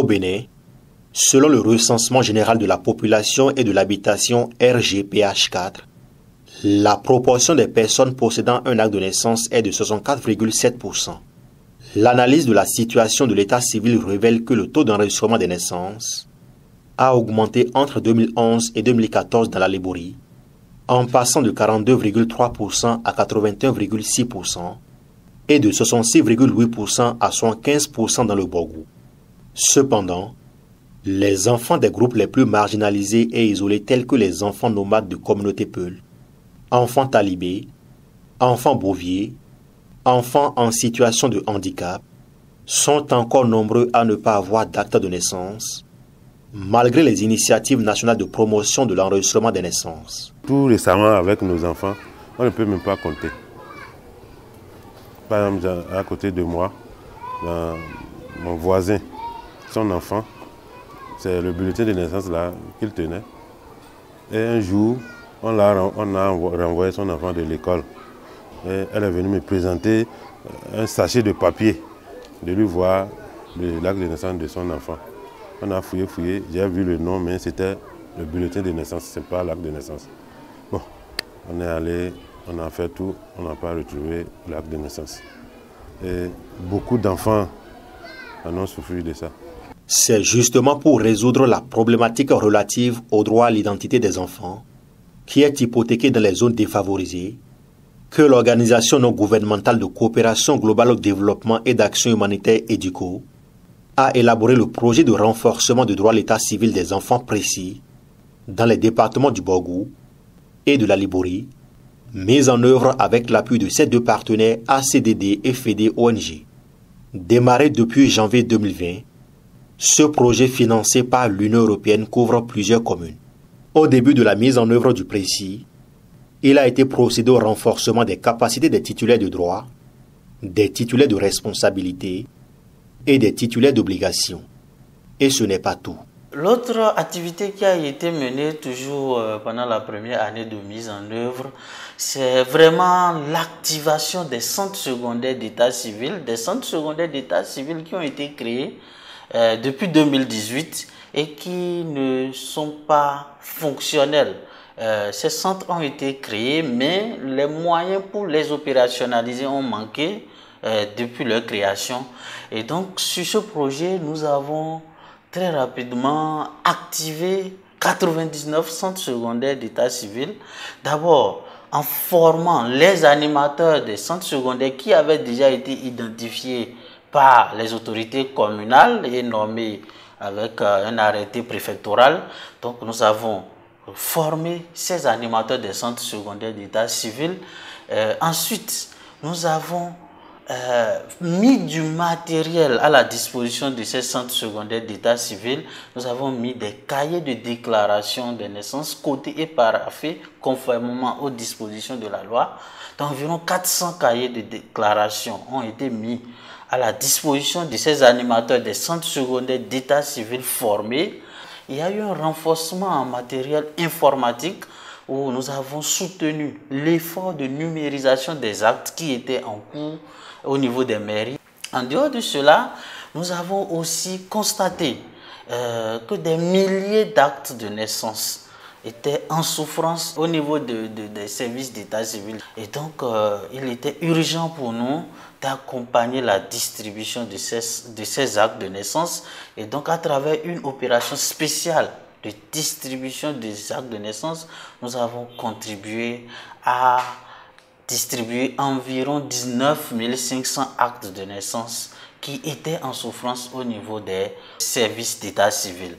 Au Bénin, selon le recensement général de la population et de l'habitation RGPH4, la proportion des personnes possédant un acte de naissance est de 64,7%. L'analyse de la situation de l'état civil révèle que le taux d'enregistrement des naissances a augmenté entre 2011 et 2014 dans la Lebouri, en passant de 42,3% à 81,6% et de 66,8% à 75% dans le Borgou. Cependant, les enfants des groupes les plus marginalisés et isolés tels que les enfants nomades de communautés Peul, enfants talibés, enfants boviers, enfants en situation de handicap, sont encore nombreux à ne pas avoir d'acte de naissance, malgré les initiatives nationales de promotion de l'enregistrement des naissances. Tout récemment, avec nos enfants, on ne peut même pas compter. Par exemple, à côté de moi, mon voisin, son enfant, c'est le bulletin de naissance là qu'il tenait. Et un jour, on a renvoyé son enfant de l'école. Elle est venue me présenter un sachet de papier, de lui voir l'acte de naissance de son enfant. On a fouillé, j'ai vu le nom, mais c'était le bulletin de naissance, ce n'est pas l'acte de naissance. Bon, on est allé, on a fait tout, on n'a pas retrouvé l'acte de naissance. Et beaucoup d'enfants en ont souffert de ça. C'est justement pour résoudre la problématique relative au droit à l'identité des enfants, qui est hypothéquée dans les zones défavorisées, que l'Organisation non gouvernementale de coopération globale au développement et d'action humanitaire EDUCO a élaboré le projet de renforcement du droit à l'état civil des enfants précis dans les départements du Borgou et de la Lebouri, mis en œuvre avec l'appui de ces deux partenaires ACDD et FEDE ONG. Démarré depuis janvier 2020, ce projet financé par l'Union européenne couvre plusieurs communes. Au début de la mise en œuvre du précis, il a été procédé au renforcement des capacités des titulaires de droit, des titulaires de responsabilité et des titulaires d'obligation. Et ce n'est pas tout. L'autre activité qui a été menée toujours pendant la première année de mise en œuvre, c'est vraiment l'activation des centres secondaires d'état civil, des centres secondaires d'état civil qui ont été créés depuis 2018 et qui ne sont pas fonctionnels. Ces centres ont été créés, mais les moyens pour les opérationnaliser ont manqué depuis leur création. Et donc, sur ce projet, nous avons très rapidement activé 99 centres secondaires d'état civil. D'abord, en formant les animateurs des centres secondaires qui avaient déjà été identifiés par les autorités communales et nommés avec un arrêté préfectoral. Donc, nous avons formé ces animateurs des centres secondaires d'état civil. Ensuite, nous avons mis du matériel à la disposition de ces centres secondaires d'état civil. Nous avons mis des cahiers de déclaration de naissance codés et paraphés conformément aux dispositions de la loi. D'environ 400 cahiers de déclaration ont été mis à la disposition de ces animateurs des centres secondaires d'état civil formés. Il y a eu un renforcement en matériel informatique où nous avons soutenu l'effort de numérisation des actes qui étaient en cours au niveau des mairies. En dehors de cela, nous avons aussi constaté que des milliers d'actes de naissance étaient en souffrance au niveau des services d'état civil. Et donc, il était urgent pour nous d'accompagner la distribution de ces actes de naissance. Et donc, à travers une opération spéciale de distribution des actes de naissance, nous avons contribué à distribuer environ 19 500 actes de naissance qui étaient en souffrance au niveau des services d'état civil.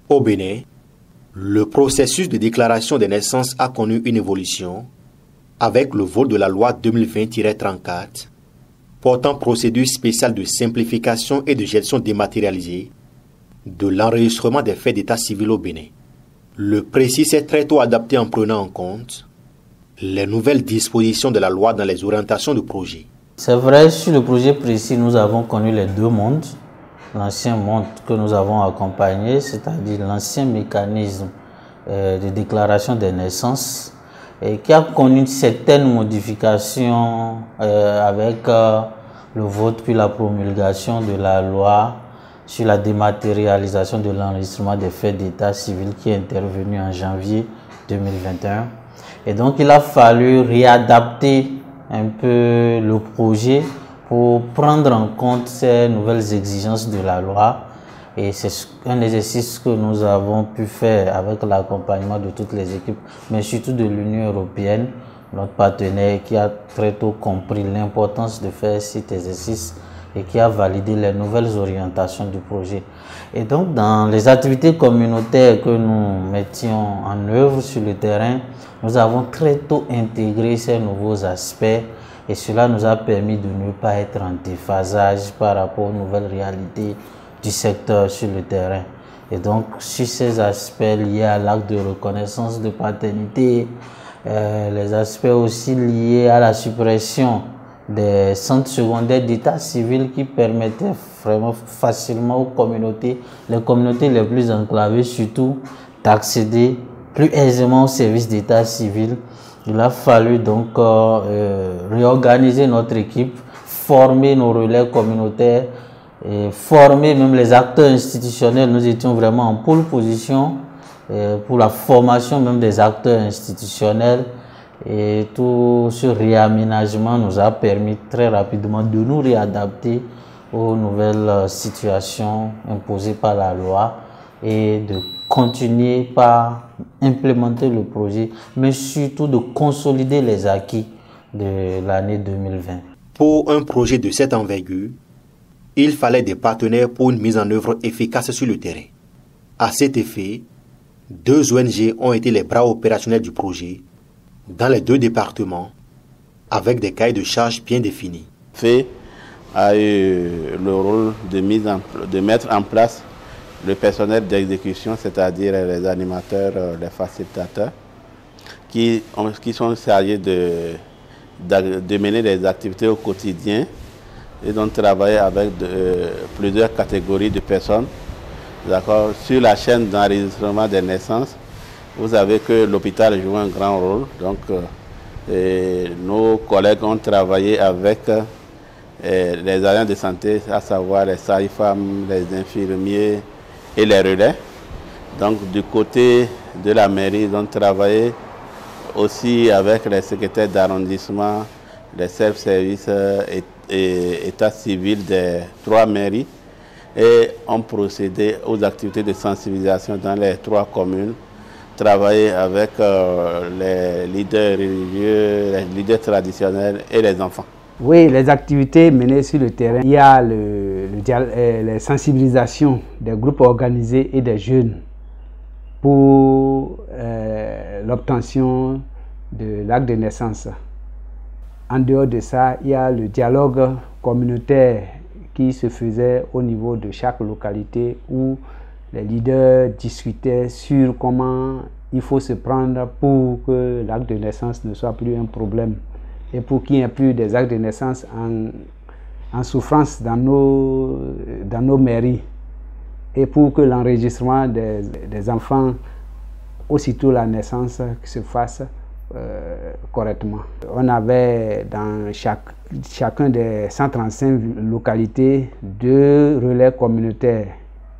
Au Bénin, le processus de déclaration des naissances a connu une évolution avec le vote de la loi 2020-34 portant procédure spéciale de simplification et de gestion dématérialisée de l'enregistrement des faits d'état civil au Bénin. Le précis s'est très tôt adapté en prenant en compte les nouvelles dispositions de la loi dans les orientations du projet. C'est vrai, sur le projet précis, nous avons connu les deux mondes. L'ancien monde que nous avons accompagné, c'est-à-dire l'ancien mécanisme de déclaration des naissances, qui a connu certaines modifications avec le vote puis la promulgation de la loi sur la dématérialisation de l'enregistrement des faits d'état civil qui est intervenu en janvier 2021. Et donc, il a fallu réadapter un peu le projet pour prendre en compte ces nouvelles exigences de la loi. Et c'est un exercice que nous avons pu faire avec l'accompagnement de toutes les équipes, mais surtout de l'Union européenne, notre partenaire qui a très tôt compris l'importance de faire cet exercice et qui a validé les nouvelles orientations du projet. Et donc, dans les activités communautaires que nous mettions en œuvre sur le terrain, nous avons très tôt intégré ces nouveaux aspects et cela nous a permis de ne pas être en déphasage par rapport aux nouvelles réalités du secteur sur le terrain. Et donc, sur ces aspects liés à l'acte de reconnaissance de paternité, les aspects aussi liés à la suppression des centres secondaires d'état civil qui permettaient vraiment facilement aux communautés, les communautés les plus enclavées surtout, d'accéder plus aisément aux services d'état civil. Il a fallu donc réorganiser notre équipe, former nos relais communautaires, et former même les acteurs institutionnels. Nous étions vraiment en pole position pour la formation même des acteurs institutionnels. Et tout ce réaménagement nous a permis très rapidement de nous réadapter aux nouvelles situations imposées par la loi et de continuer par implémenter le projet, mais surtout de consolider les acquis de l'année 2020. Pour un projet de cette envergure, il fallait des partenaires pour une mise en œuvre efficace sur le terrain. À cet effet, 2 ONG ont été les bras opérationnels du projet dans les 2 départements avec des cahiers de charges bien définis. FEE a eu le rôle de mettre en place le personnel d'exécution, c'est-à-dire les animateurs, les facilitateurs, qui sont chargés de mener des activités au quotidien et donc travailler avec plusieurs catégories de personnes. D'accord. Sur la chaîne d'enregistrement des naissances, vous savez que l'hôpital joue un grand rôle. Donc, nos collègues ont travaillé avec les agents de santé, à savoir les sages-femmes, les infirmiers et les relais. Donc, du côté de la mairie, ils ont travaillé aussi avec les secrétaires d'arrondissement, les self-services et état civil des 3 mairies et ont procédé aux activités de sensibilisation dans les 3 communes, travailler avec les leaders religieux, les leaders traditionnels et les enfants. Oui, les activités menées sur le terrain, il y a les sensibilisations des groupes organisés et des jeunes pour l'obtention de l'acte de naissance. En dehors de ça, il y a le dialogue communautaire qui se faisait au niveau de chaque localité où les leaders discutaient sur comment il faut se prendre pour que l'acte de naissance ne soit plus un problème et pour qu'il n'y ait plus des actes de naissance en souffrance dans nos mairies et pour que l'enregistrement des enfants aussitôt la naissance se fasse correctement. On avait dans chacun des 135 localités 2 relais communautaires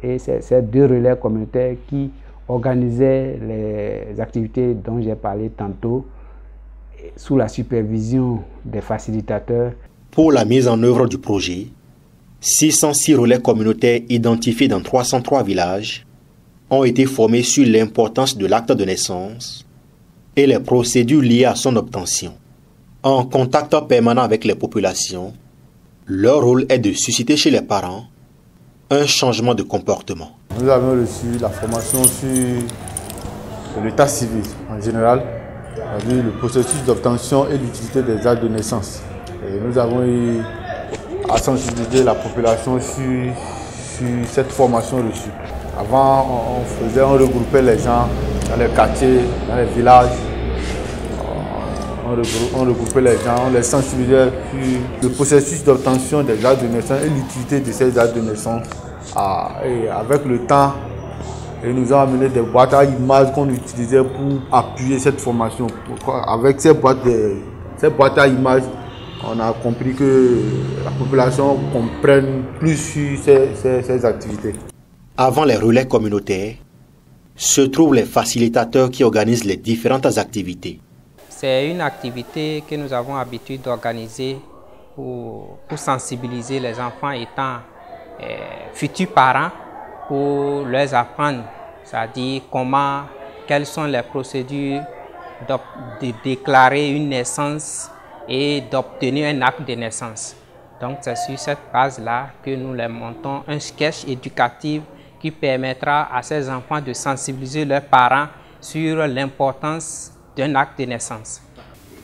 et c'est ces 2 relais communautaires qui organisaient les activités dont j'ai parlé tantôt sous la supervision des facilitateurs. Pour la mise en œuvre du projet, 606 relais communautaires identifiés dans 303 villages ont été formés sur l'importance de l'acte de naissance et les procédures liées à son obtention. En contact permanent avec les populations, leur rôle est de susciter chez les parents un changement de comportement. Nous avons reçu la formation sur l'état civil en général, c'est-à-dire le processus d'obtention et l'utilité des actes de naissance. Et nous avons eu à sensibiliser la population sur cette formation reçue. Avant, on regroupait les gens dans les quartiers, dans les villages. On regroupait les gens, on les sensibilisait sur le processus d'obtention des actes de naissance et l'utilité de ces actes de naissance. Et avec le temps, ils nous ont amené des boîtes à images qu'on utilisait pour appuyer cette formation. Avec ces boîtes à images on a compris que la population comprenne plus sur ces activités. Avant les relais communautaires, se trouvent les facilitateurs qui organisent les différentes activités. C'est une activité que nous avons l'habitude d'organiser pour sensibiliser les enfants étant futurs parents, pour leur apprendre, c'est-à-dire quelles sont les procédures de déclarer une naissance et d'obtenir un acte de naissance. Donc c'est sur cette base-là que nous les montons un sketch éducatif qui permettra à ces enfants de sensibiliser leurs parents sur l'importance d'un acte de naissance.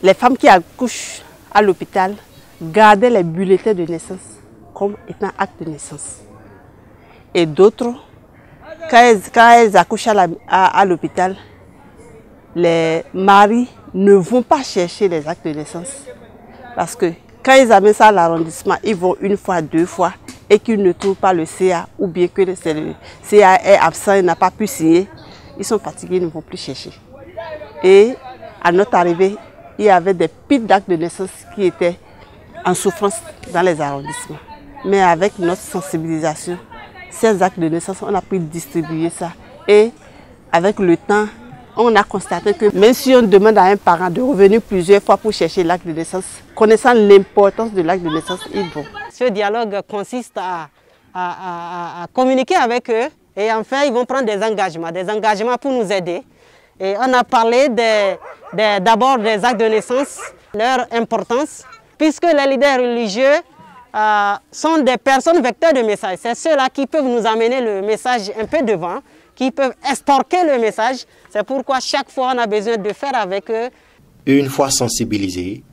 Les femmes qui accouchent à l'hôpital gardaient les bulletins de naissance comme étant acte de naissance. Et d'autres, quand elles accouchent à l'hôpital, les maris ne vont pas chercher les actes de naissance. Parce que quand ils amènent ça à l'arrondissement, ils vont une fois, deux fois, et qu'ils ne trouvent pas le CA, ou bien que le CA est absent et n'a pas pu signer, ils sont fatigués, ils ne vont plus chercher. Et à notre arrivée, il y avait des piles d'actes de naissance qui étaient en souffrance dans les arrondissements. Mais avec notre sensibilisation, ces actes de naissance, on a pu distribuer ça. Et avec le temps, on a constaté que même si on demande à un parent de revenir plusieurs fois pour chercher l'acte de naissance, connaissant l'importance de l'acte de naissance, ils vont. Ce dialogue consiste à communiquer avec eux et enfin ils vont prendre des engagements pour nous aider. Et on a parlé d'abord des actes de naissance, leur importance, puisque les leaders religieux sont des personnes vecteurs de messages. C'est ceux-là qui peuvent nous amener le message un peu devant, qui peuvent estorquer le message. C'est pourquoi chaque fois on a besoin de faire avec eux. Une fois sensibilisés,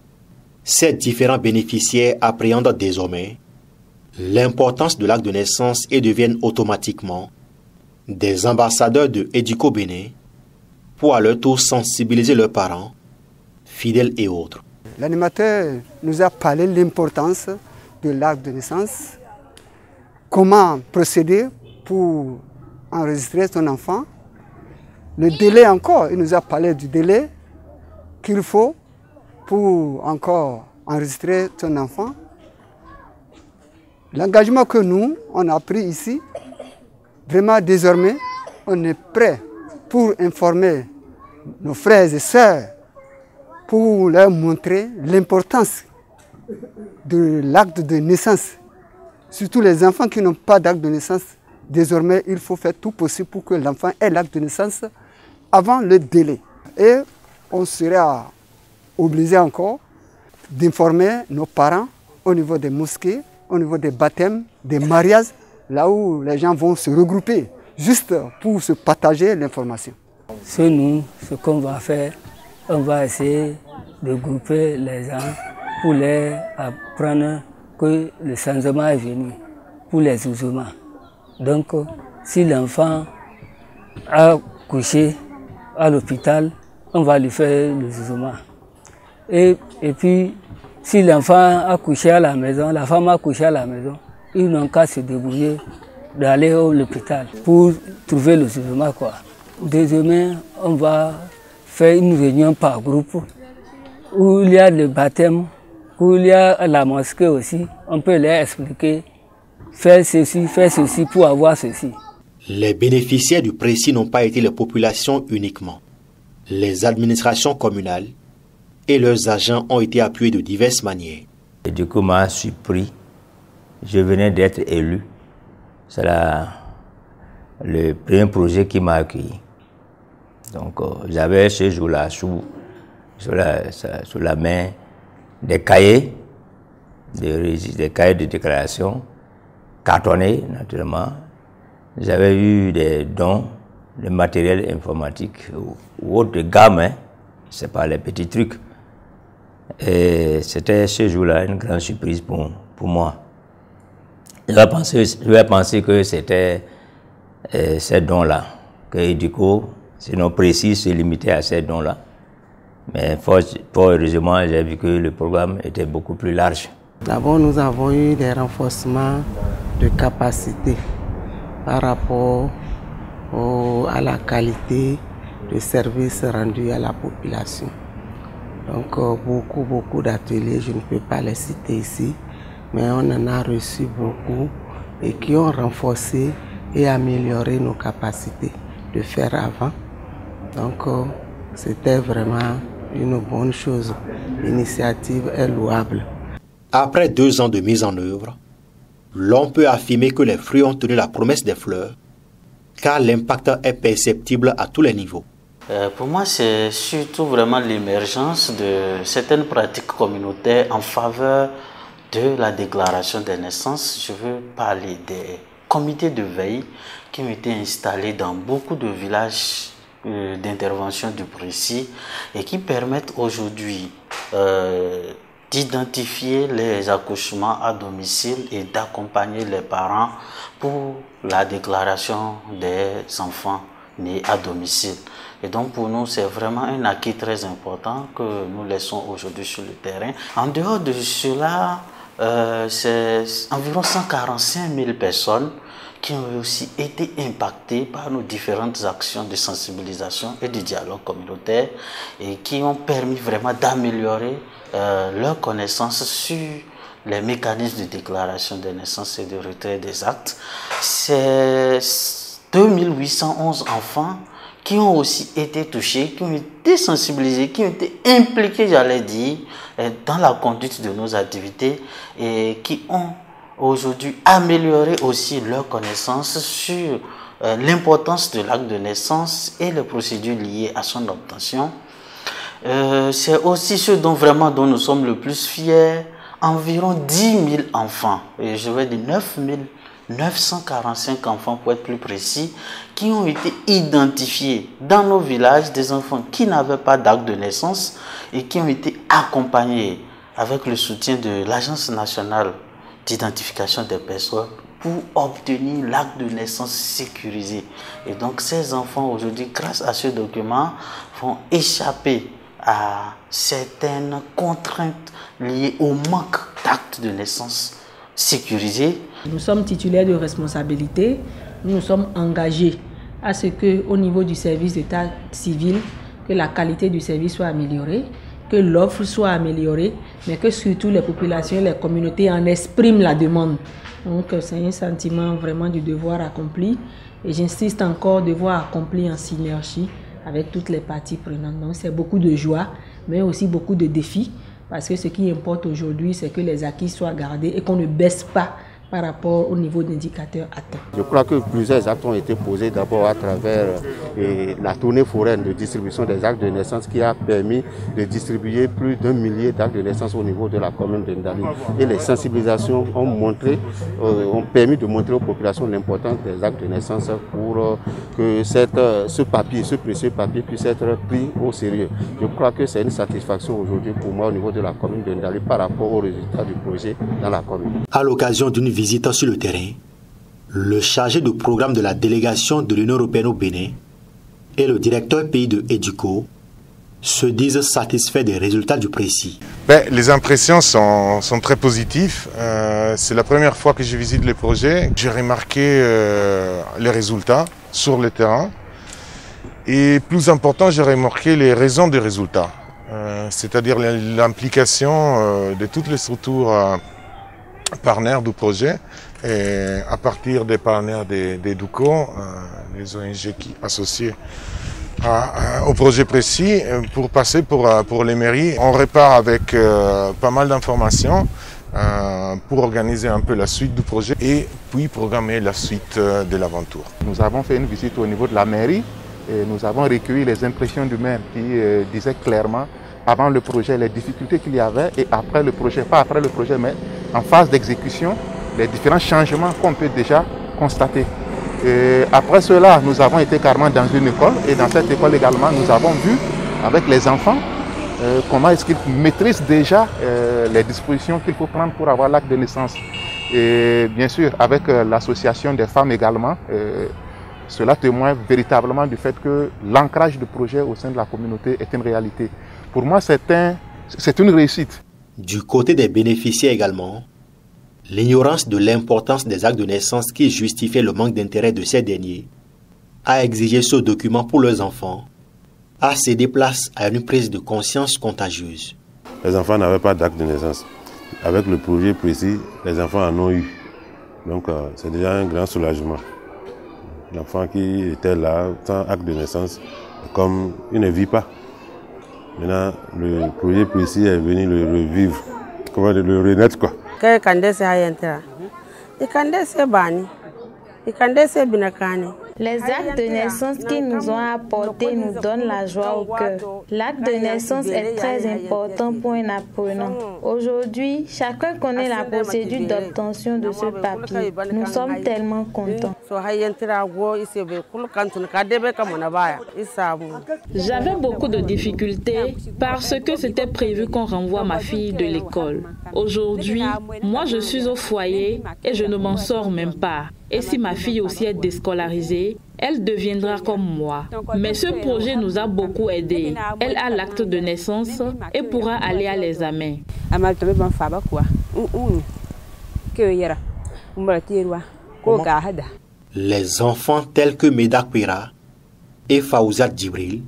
ces différents bénéficiaires appréhendent désormais l'importance de l'acte de naissance et deviennent automatiquement des ambassadeurs de Éduco Bénin pour à leur tour sensibiliser leurs parents, fidèles et autres. L'animateur nous a parlé de l'importance de l'acte de naissance, comment procéder pour enregistrer son enfant, le délai encore, il nous a parlé du délai qu'il faut pour encore enregistrer son enfant. L'engagement que nous, on a pris ici, vraiment désormais, on est prêt pour informer nos frères et sœurs, pour leur montrer l'importance de l'acte de naissance. Surtout les enfants qui n'ont pas d'acte de naissance, désormais il faut faire tout possible pour que l'enfant ait l'acte de naissance avant le délai. Et on sera obligé encore d'informer nos parents au niveau des mosquées, au niveau des baptêmes, des mariages, là où les gens vont se regrouper, juste pour se partager l'information. Ce qu'on va faire, on va essayer de grouper les gens pour les apprendre que le changement est venu, pour les musulmans. Donc, si l'enfant a couché à l'hôpital, on va lui faire le jugement. Et puis, si l'enfant a couché à la maison, la femme a couché à la maison, ils n'ont qu'à se débrouiller d'aller à l'hôpital pour trouver le jugement, quoi. Demain, on va faire une réunion par groupe où il y a le baptême, où il y a la mosquée aussi. On peut leur expliquer, faire ceci pour avoir ceci. Les bénéficiaires du précis n'ont pas été les populations uniquement. Les administrations communales et leurs agents ont été appuyés de diverses manières. Et du coup, m'a surpris. Je venais d'être élu. C'est le premier projet qui m'a accueilli. Donc, j'avais ce jour-là sous la main des cahiers de déclaration, cartonnés naturellement. J'avais eu des dons de matériel informatique ou autre de gamme, hein. C'est pas les petits trucs. Et c'était ce jour-là une grande surprise pour moi. Je vais penser que c'était ces dons-là, que du coup, sinon précis se limitait à ces dons-là. Mais fort heureusement, j'ai vu que le programme était beaucoup plus large. D'abord, nous avons eu des renforcements de capacité par rapport à la qualité de service rendu à la population. Donc beaucoup d'ateliers, je ne peux pas les citer ici, mais on en a reçu beaucoup et qui ont renforcé et amélioré nos capacités de faire avant. Donc c'était vraiment une bonne chose. L'initiative est louable. Après 2 ans de mise en œuvre, l'on peut affirmer que les fruits ont tenu la promesse des fleurs, car l'impact est perceptible à tous les niveaux. Pour moi, c'est surtout vraiment l'émergence de certaines pratiques communautaires en faveur de la déclaration des naissances. Je veux parler des comités de veille qui ont été installés dans beaucoup de villages d'intervention du précis et qui permettent aujourd'hui d'identifier les accouchements à domicile et d'accompagner les parents pour la déclaration des enfants nés à domicile. Et donc pour nous, c'est vraiment un acquis très important que nous laissons aujourd'hui sur le terrain. En dehors de cela, c'est environ 145 000 personnes qui ont aussi été impactées par nos différentes actions de sensibilisation et de dialogue communautaire et qui ont permis vraiment d'améliorer leur connaissance sur les mécanismes de déclaration des naissances et de retrait des actes. C'est 2811 enfants qui ont aussi été touchés, qui ont été sensibilisés, qui ont été impliqués, j'allais dire, dans la conduite de nos activités et qui ont aujourd'hui amélioré aussi leurs connaissances sur l'importance de l'acte de naissance et les procédures liées à son obtention. C'est aussi ce dont nous sommes le plus fiers, environ 10 000 enfants, et je vais dire 945 enfants pour être plus précis, qui ont été identifiés dans nos villages, des enfants qui n'avaient pas d'acte de naissance et qui ont été accompagnés avec le soutien de l'Agence nationale d'identification des personnes pour obtenir l'acte de naissance sécurisé. Et donc ces enfants aujourd'hui, grâce à ce document, vont échapper à certaines contraintes liées au manque d'actes de naissance sécurisés. Nous sommes titulaires de responsabilités, nous nous sommes engagés à ce qu'au niveau du service d'état civil, que la qualité du service soit améliorée, que l'offre soit améliorée, mais que surtout les populations et les communautés en expriment la demande. Donc c'est un sentiment vraiment du devoir accompli et j'insiste encore, devoir accompli en synergie avec toutes les parties prenantes. Donc c'est beaucoup de joie, mais aussi beaucoup de défis, parce que ce qui importe aujourd'hui, c'est que les acquis soient gardés et qu'on ne baisse pas par rapport au niveau d'indicateurs atteints. Je crois que plusieurs actes ont été posés d'abord à travers la tournée foraine de distribution des actes de naissance qui a permis de distribuer plus d'1 millier d'actes de naissance au niveau de la commune de Ndali. Et les sensibilisations ont permis de montrer aux populations l'importance des actes de naissance pour que ce précieux papier puisse être pris au sérieux. Je crois que c'est une satisfaction aujourd'hui pour moi au niveau de la commune de Ndali par rapport aux résultats du projet dans la commune. À l'occasion d'une visite sur le terrain, le chargé de programme de la délégation de l'Union européenne au Bénin et le directeur pays de EDUCO se disent satisfaits des résultats du précis. Les impressions sont très positives. C'est la première fois que je visite le projet. J'ai remarqué les résultats sur le terrain. Et plus important, j'ai remarqué les raisons des résultats. C'est-à-dire l'implication de toutes les structures partenaires du projet, et à partir des partenaires d'EDUCO, les ONG qui associés au projet précis, pour passer pour les mairies. On repart avec pas mal d'informations pour organiser un peu la suite du projet et puis programmer la suite de l'aventure. Nous avons fait une visite au niveau de la mairie et nous avons recueilli les impressions du maire qui disait clairement avant le projet les difficultés qu'il y avait et après le projet, pas après le projet mais en phase d'exécution, les différents changements qu'on peut déjà constater. Et après cela, nous avons été carrément dans une école et dans cette école également, nous avons vu avec les enfants comment est-ce qu'ils maîtrisent déjà les dispositions qu'il faut prendre pour avoir l'acte de naissance. Et bien sûr, avec l'association des femmes également, cela témoigne véritablement du fait que l'ancrage du projet au sein de la communauté est une réalité. Pour moi, c'est une réussite. Du côté des bénéficiaires également, l'ignorance de l'importance des actes de naissance qui justifiait le manque d'intérêt de ces derniers a exigé ce document pour leurs enfants a cédé place à une prise de conscience contagieuse. Les enfants n'avaient pas d'acte de naissance. Avec le projet précis, les enfants en ont eu. Donc c'est déjà un grand soulagement. L'enfant qui était là, sans acte de naissance, comme il ne vit pas. Maintenant, le projet précis est venu le revivre, comment le renaître quoi. Les actes de naissance qu'ils nous ont apportés nous donnent la joie au cœur. L'acte de naissance est très important pour un apprenant. Aujourd'hui, chacun connaît la procédure d'obtention de ce papier. Nous sommes tellement contents. J'avais beaucoup de difficultés parce que c'était prévu qu'on renvoie ma fille de l'école. Aujourd'hui, moi je suis au foyer et je ne m'en sors même pas. Et si ma fille aussi est déscolarisée, elle deviendra comme moi. Mais ce projet nous a beaucoup aidés. Elle a l'acte de naissance et pourra aller à l'examen. Les enfants tels que Medak Pera et Fawzat Djibril,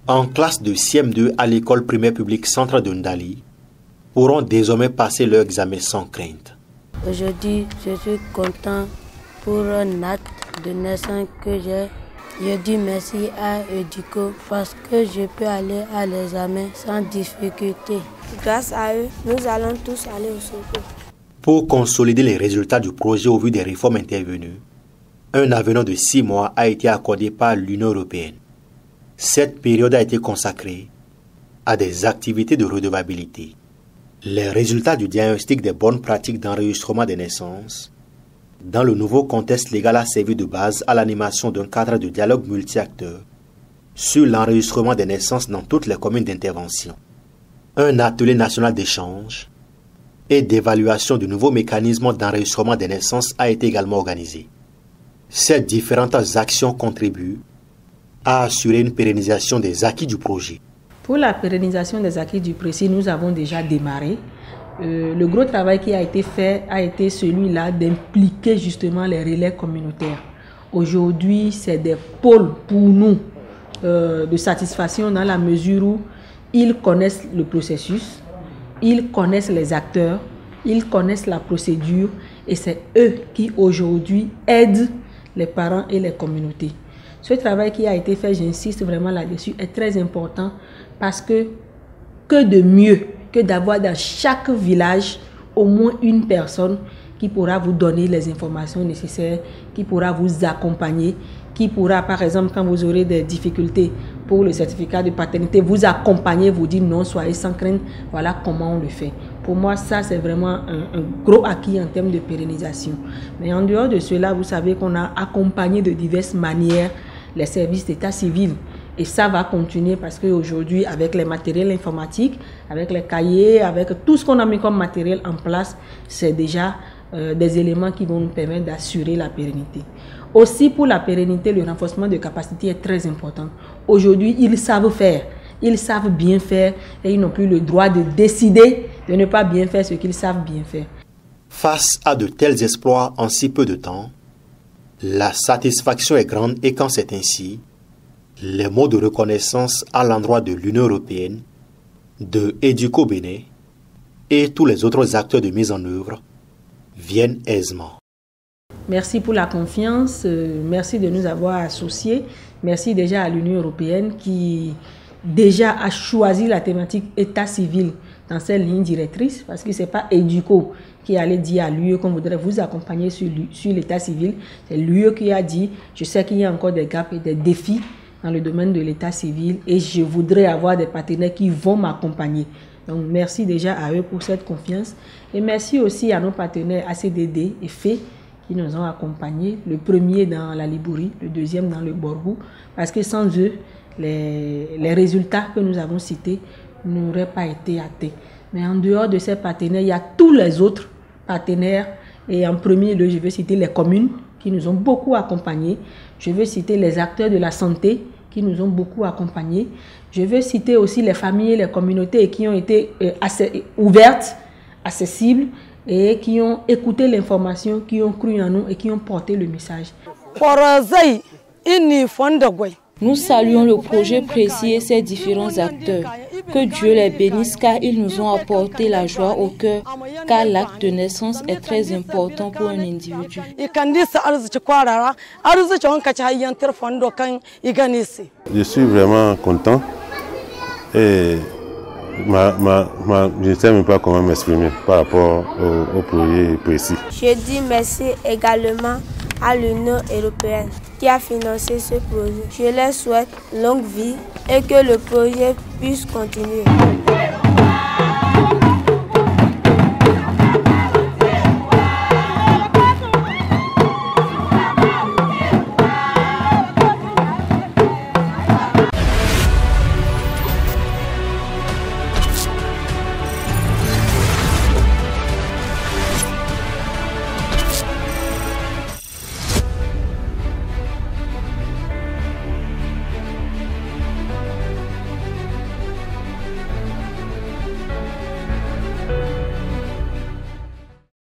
en classe de CM2 à l'école primaire publique Centre de Ndali, pourront désormais passer leur examen sans crainte. Aujourd'hui, je suis content pour un acte de naissance que j'ai. Je dis merci à Educo parce que je peux aller à l'examen sans difficulté. Grâce à eux, nous allons tous aller au secours. Pour consolider les résultats du projet au vu des réformes intervenues, un avenant de 6 mois a été accordé par l'Union européenne. Cette période a été consacrée à des activités de redevabilité. Les résultats du diagnostic des bonnes pratiques d'enregistrement des naissances dans le nouveau contexte légal a servi de base à l'animation d'un cadre de dialogue multi-acteurs sur l'enregistrement des naissances dans toutes les communes d'intervention. Un atelier national d'échange et d'évaluation du nouveau mécanisme d'enregistrement des naissances a été également organisé. Ces différentes actions contribuent à assurer une pérennisation des acquis du projet. Pour la pérennisation des acquis du projet, nous avons déjà démarré. Le gros travail qui a été fait a été celui-là d'impliquer justement les relais communautaires. Aujourd'hui, c'est des pôles pour nous de satisfaction dans la mesure où ils connaissent le processus, ils connaissent les acteurs, ils connaissent la procédure et c'est eux qui aujourd'hui aident les parents et les communautés. Ce travail qui a été fait, j'insiste vraiment là-dessus, est très important parce que de mieux que d'avoir dans chaque village au moins une personne qui pourra vous donner les informations nécessaires, qui pourra vous accompagner, qui pourra, par exemple, quand vous aurez des difficultés pour le certificat de paternité, vous accompagner, vous dire non, soyez sans crainte, voilà comment on le fait. Pour moi, ça, c'est vraiment un gros acquis en termes de pérennisation. Mais en dehors de cela, vous savez qu'on a accompagné de diverses manières les services d'état civil. Et ça va continuer parce qu'aujourd'hui, avec les matériels informatiques, avec les cahiers, avec tout ce qu'on a mis comme matériel en place, c'est déjà des éléments qui vont nous permettre d'assurer la pérennité. Aussi, pour la pérennité, le renforcement de capacité est très important. Aujourd'hui, ils savent faire, ils savent bien faire et ils n'ont plus le droit de décider de ne pas bien faire ce qu'ils savent bien faire. Face à de tels exploits en si peu de temps, la satisfaction est grande et quand c'est ainsi, les mots de reconnaissance à l'endroit de l'Union européenne, de Educo Bénin et tous les autres acteurs de mise en œuvre viennent aisément. Merci pour la confiance, merci de nous avoir associés, merci déjà à l'Union européenne qui déjà a choisi la thématique état civil dans cette ligne directrice parce que ce n'est pas Educo qui allait dire à l'UE qu'on voudrait vous accompagner sur l'état civil, c'est l'UE qui a dit je sais qu'il y a encore des gaps et des défis dans le domaine de l'état civil et je voudrais avoir des partenaires qui vont m'accompagner. Donc merci déjà à eux pour cette confiance et merci aussi à nos partenaires ACDD et FE qui nous ont accompagnés, le premier dans la Libourie, le deuxième dans le Borgou, parce que sans eux, les résultats que nous avons cités n'auraient pas été atteints. Mais en dehors de ces partenaires, il y a tous les autres partenaires et en premier lieu, je veux citer les communes qui nous ont beaucoup accompagnés. Je veux citer les acteurs de la santé qui nous ont beaucoup accompagnés. Je veux citer aussi les familles et les communautés qui ont été assez ouvertes, accessibles et qui ont écouté l'information, qui ont cru en nous et qui ont porté le message. Nous saluons le projet précis et ses différents acteurs. Que Dieu les bénisse car ils nous ont apporté la joie au cœur, car l'acte de naissance est très important pour un individu. Je suis vraiment content et je ne sais même pas comment m'exprimer par rapport au projet précis. Je dis merci également à l'Union européenne qui a financé ce projet. Je leur souhaite longue vie et que le projet puisse continuer.